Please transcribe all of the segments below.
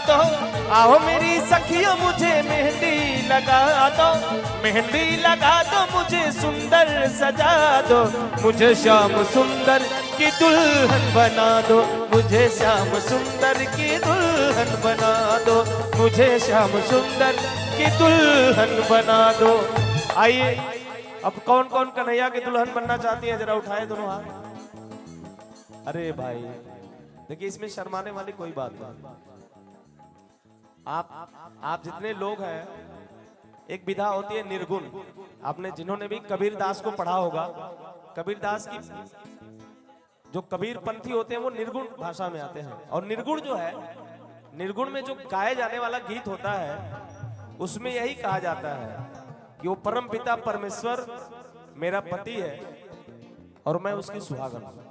दो, आओ मेरी सखियों मुझे मेहंदी लगा दो, मेहंदी लगा दो, मुझे सुंदर सजा दो, मुझे श्याम सुंदर की दुल्हन बना दो, मुझे श्याम सुंदर की दुल्हन बना दो, मुझे श्याम सुंदर की दुल्हन बना दो। आइए, अब कौन कौन कन्हैया की दुल्हन बनना चाहती है, जरा उठाए दोनों हाथ। अरे भाई देखिए, इसमें शर्माने वाली कोई बात नहीं। आप जितने लोग हैं, एक विधा होती है निर्गुण। आपने जिन्होंने भी कबीर दास को पढ़ा होगा, कबीर दास की जो कबीर पंथी होते हैं वो निर्गुण भाषा में आते हैं। और निर्गुण जो है, निर्गुण में जो गाए जाने वाला गीत होता है, उसमें यही कहा जाता है कि वो परम पिता परमेश्वर मेरा पति है और मैं उसकी सुहागन हूं।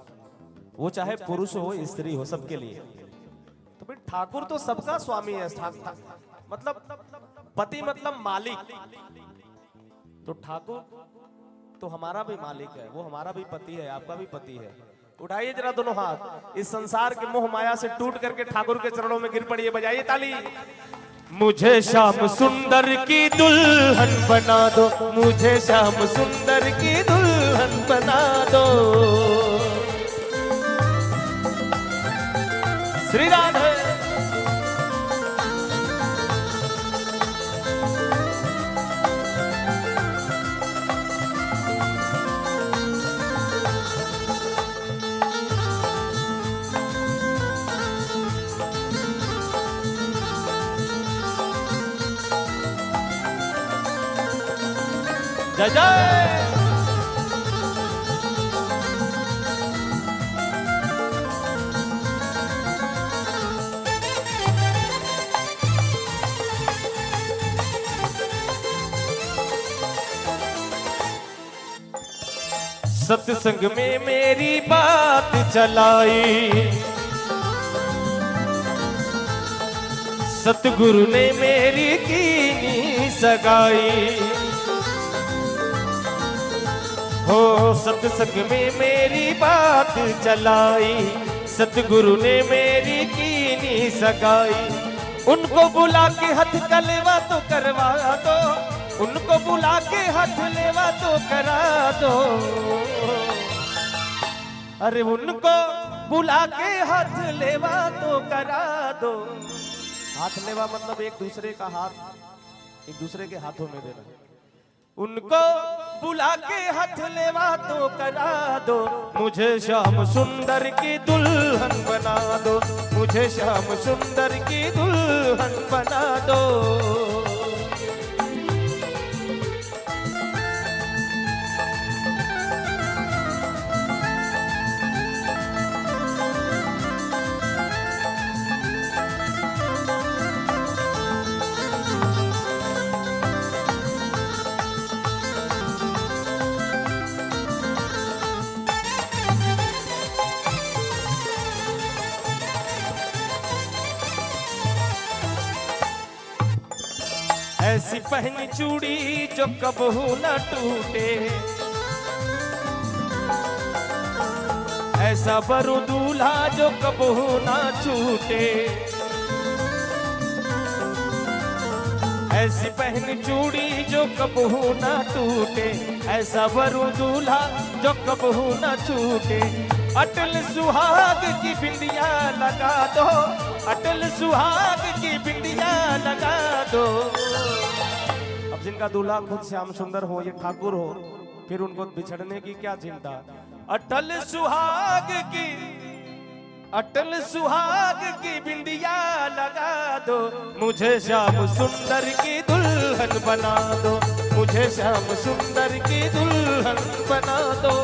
वो चाहे पुरुष हो स्त्री हो, सबके लिए। तो भाई ठाकुर तो सबका स्वामी है, मतलब पति मतलब मालिक। तो ठाकुर तो हमारा भी मालिक है, वो हमारा भी पति है, आपका भी पति है। उठाइए जरा दोनों हाथ, इस संसार के मोह माया से टूट करके ठाकुर के चरणों में गिर पड़िए, बजाइए ताली। मुझे श्याम सुंदर की दुल्हन बना दो, मुझे श्याम सुंदर की दुल्हन बना दो। श्री राधे। जय जय। सत्संग में मेरी बात चलाई, सतगुरु ने मेरी कीनी सगाई। हो सत्संग में मेरी बात चलाई, सतगुरु ने मेरी कीनी सगाई। उनको बुला के हथ कलेवा तो करवा दो, उनको बुला के हाथ लेवा तो करा दो। अरे उनको बुला के हाथ लेवा तो करा दो। हाथ लेवा मतलब एक दूसरे का हाथ एक दूसरे के हाथों में देना। उनको बुला के हाथ लेवा तो करा दो, मुझे श्याम सुंदर की दुल्हन बना दो, मुझे श्याम सुंदर की दुल्हन बना दो। ऐसी पहनी चूड़ी जो कबहू न टूटे, ऐसा बरू दूल्हा जो कबहू न छूटे। ऐसी पहनी चूड़ी जो कबहू न टूटे, ऐसा बरू दूल्हा जो कबहू न छूटे। अटल सुहाग की बिंदिया लगा दो, अटल सुहाग की बिंदिया लगा दो। अब जिनका दूल्हा खुद श्याम सुंदर हो, ये ठाकुर हो, फिर उनको बिछड़ने की क्या चिंता। अटल सुहाग की बिंदिया लगा दो, मुझे श्याम सुंदर की दुल्हन बना दो, मुझे श्याम सुंदर की दुल्हन बना दो।